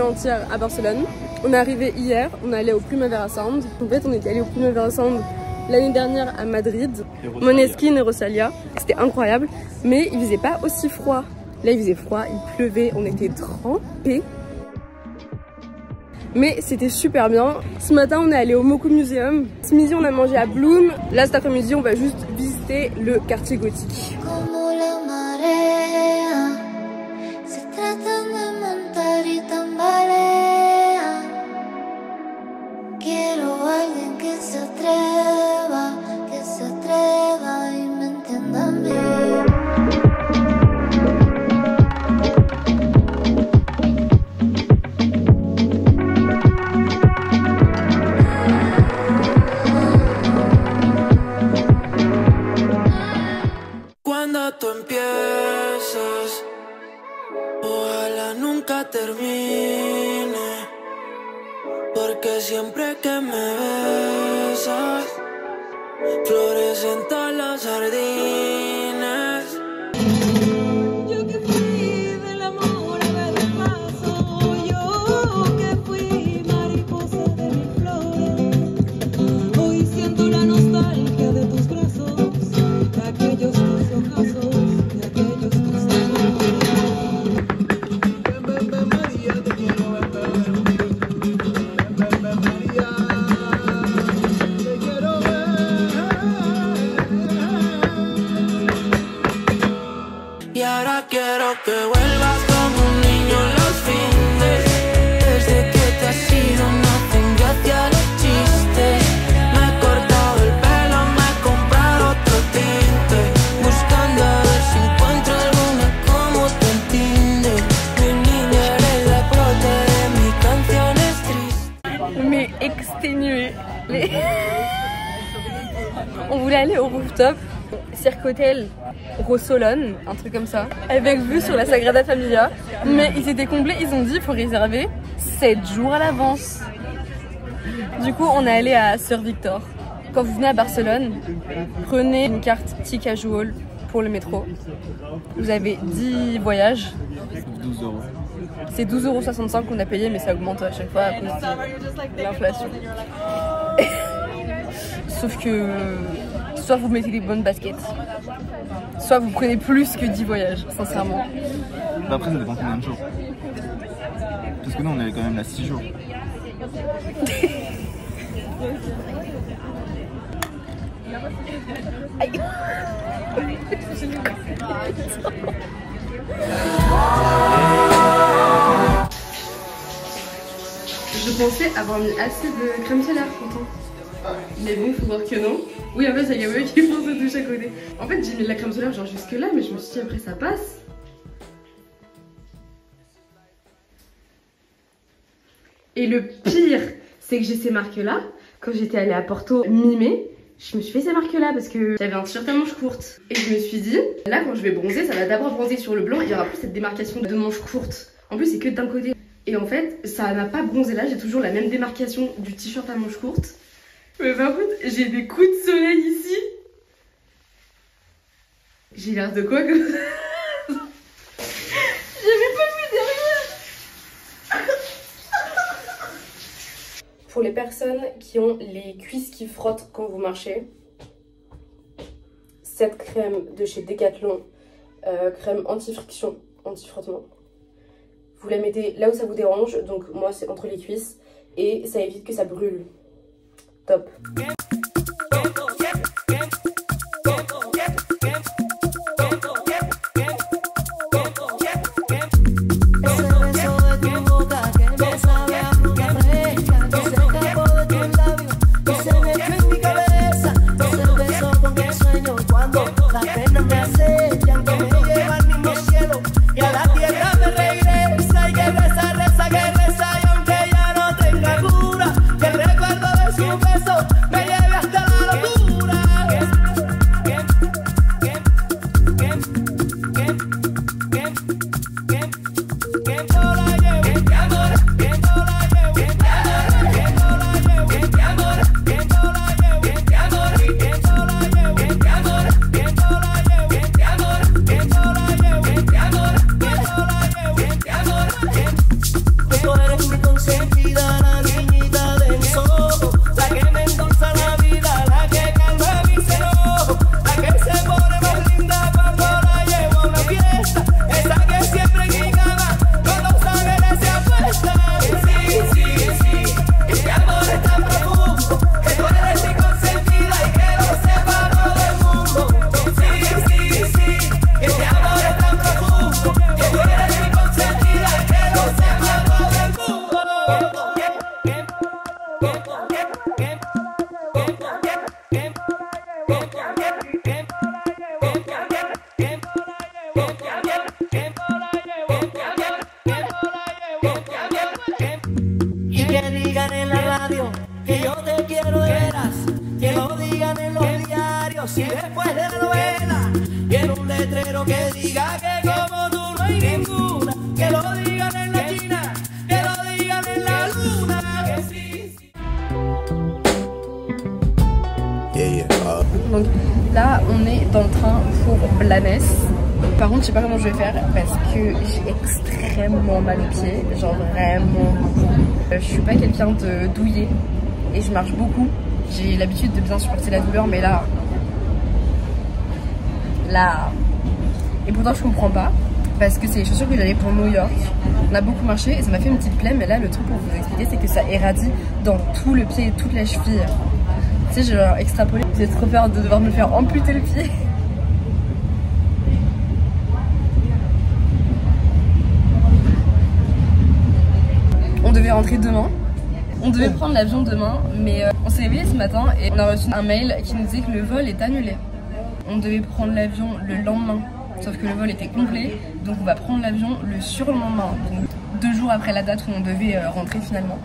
avant-hier à Barcelone. On est arrivé hier, on est allé au Primavera Sound. En fait, on était allé au Primavera Sound l'année dernière à Madrid, Måneskin et Rosalía. C'était incroyable, mais il faisait pas aussi froid. Là, il faisait froid, il pleuvait, on était trempés. Mais c'était super bien. Ce matin, on est allé au Moco Museum. Ce midi, on a mangé à Bloom. Là, cet après-midi, on va juste visiter le quartier gothique. Tú empiezas, ojalá nunca termine, porque siempre que me besas, florecen todas las sardinas. Yo que fui del amor a ver el paso, yo que fui mariposa de mis flores, hoy siento la nostalgia de tus brazos, de aquellos y ahora quiero que vuelvas como un niño los fines. Desde que te has ido no hacen gracia los chistes. Me he cortado el pelo, me he comprado otro tinte, buscando a ver si encuentro alguna como te entiende. Mi niña eres la prota de mis canciones tristes. Mais exténué. On voulait aller au rooftop, Cirque Hotel Rosolón, un truc comme ça, avec vue sur la Sagrada Familia, mais ils étaient complets, ils ont dit il faut réserver 7 jours à l'avance. Du coup on est allé à Sir Victor. Quand vous venez à Barcelone, prenez une carte T-Casual pour le métro. Vous avez 10 voyages. 12 €. C'est 12,65 € qu'on a payé, mais ça augmente à chaque fois à cause de l'inflation. Sauf que soit vous mettez les bonnes baskets, soit vous prenez plus que 10 voyages, sincèrement. Bah après ça dépend combien de jours. Parce que nous on est quand même là 6 jours. Je pensais avoir mis assez de crème solaire pourtant. Mais bon, faut voir que non. Oui, en fait, il y a quelqu'un qui pense de touche à côté. En fait, j'ai mis de la crème solaire genre jusque là, mais je me suis dit après ça passe. Et le pire, c'est que j'ai ces marques-là. Quand j'étais allée à Porto mi-mai, je me suis fait ces marques-là parce que j'avais un t-shirt à manches courtes. Et je me suis dit, là, quand je vais bronzer, ça va d'abord bronzer sur le blanc. Il y aura plus cette démarcation de manches courtes. En plus, c'est que d'un côté. Et en fait, ça n'a pas bronzé là. J'ai toujours la même démarcation du t-shirt à manches courtes. Mais par contre, j'ai des coups de soleil ici. J'ai l'air de quoi comme ça? J'avais pas vu derrière. Pour les personnes qui ont les cuisses qui frottent quand vous marchez, cette crème de chez Decathlon, crème anti-friction, anti-frottement, vous la mettez là où ça vous dérange, donc moi c'est entre les cuisses, et ça évite que ça brûle. Top. Me letrero que diga que como tú no hay ninguna, que lo digan en la esquina, que lo digan en la luna, que sí. Donc là on est dans le train pour Blanes. Par contre je sais pas comment je vais faire parce que j'ai extrêmement mal aux pieds, genre vraiment beaucoup. Je suis pas quelqu'un de douillet et je marche beaucoup. J'ai l'habitude de bien supporter la douleur mais là... Et pourtant je comprends pas parce que c'est les chaussures que j'avais pour New York. On a beaucoup marché et ça m'a fait une petite plaie, mais là le truc pour vous expliquer c'est que ça irradie dans tout le pied et toute la cheville. Tu sais, j'ai genre extrapolé. J'ai trop peur de devoir me faire amputer le pied. On devait rentrer demain. On devait prendre l'avion demain, mais on s'est réveillé ce matin et on a reçu un mail qui nous disait que le vol est annulé. On devait prendre l'avion le lendemain, sauf que le vol était complet, donc on va prendre l'avion le surlendemain, donc 2 jours après la date où on devait rentrer finalement.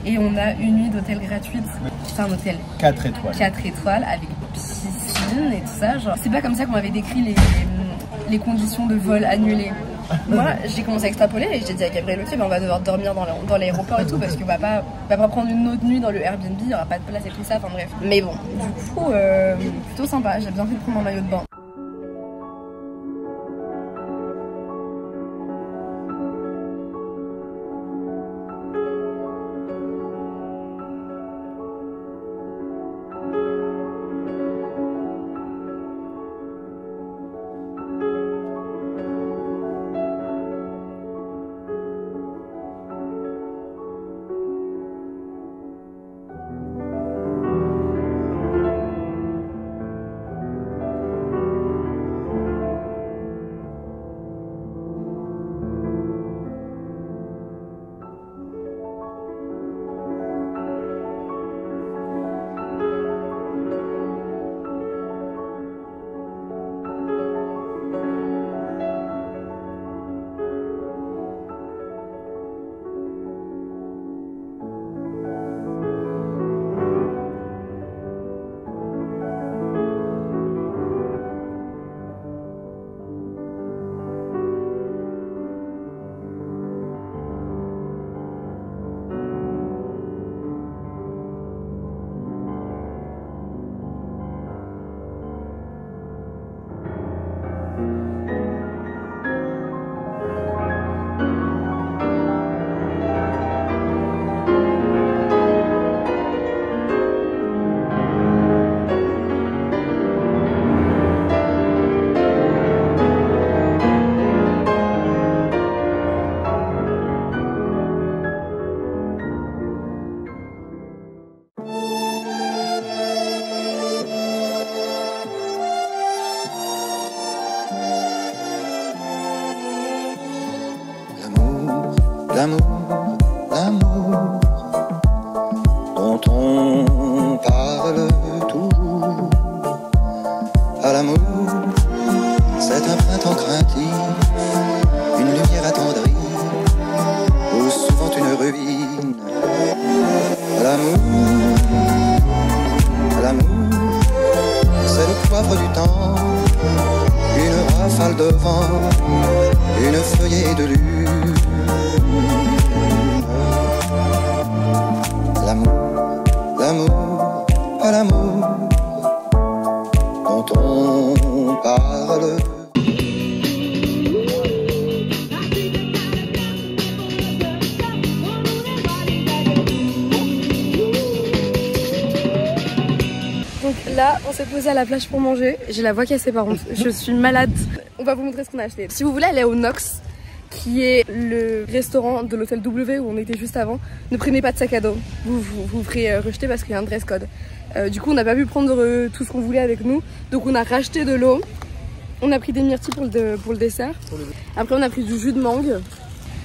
Et on a une nuit d'hôtel gratuite. C'est un hôtel 4 étoiles. 4 étoiles avec piscine et tout ça. Genre, c'est pas comme ça qu'on m'avait décrit les conditions de vol annulées. Moi, j'ai commencé à extrapoler et j'ai dit à Gabriel, ok, ben on va devoir dormir dans l'aéroport et tout parce qu'on va pas prendre une autre nuit dans le Airbnb, il y aura pas de place et tout ça, enfin bref. Mais bon, du coup, plutôt sympa, j'ai bien fait de prendre un maillot de bain. L'amour, l'amour dont on parle toujours. À l'amour, c'est un printemps craintif, une lumière attendrie, ou souvent une ruine. L'amour, c'est le poivre du temps, une rafale de vent, une feuillée de lune. L'amour, pas l'amour dont on parle. Donc là, on s'est posé à la plage pour manger. J'ai la voix cassée par contre, je suis malade. On va vous montrer ce qu'on a acheté. Si vous voulez aller au Nox, qui est le restaurant de l'hôtel W où on était juste avant, ne prenez pas de sac à dos, vous ferez rejeter parce qu'il y a un dress code. Du coup on n'a pas pu prendre tout ce qu'on voulait avec nous, donc on a racheté de l'eau, on a pris des myrtilles pour le dessert, après on a pris du jus de mangue,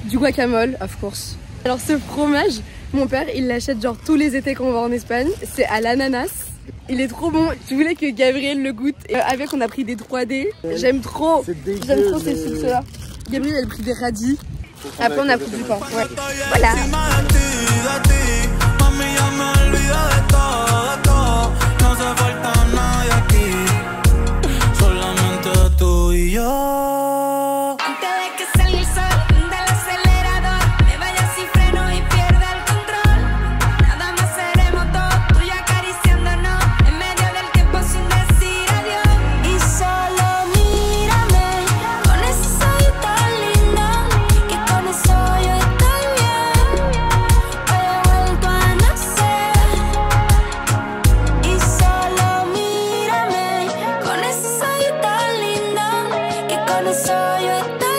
du guacamole of course. Alors ce fromage, mon père il l'achète genre tous les étés quand on va en Espagne, c'est à l'ananas. Il est trop bon, je voulais que Gabriel le goûte. Et avec on a pris des 3D, j'aime trop ces chips là. Gabriel elle a pris des radis, après on a pris du pain, ouais. Voilà. non so io e te.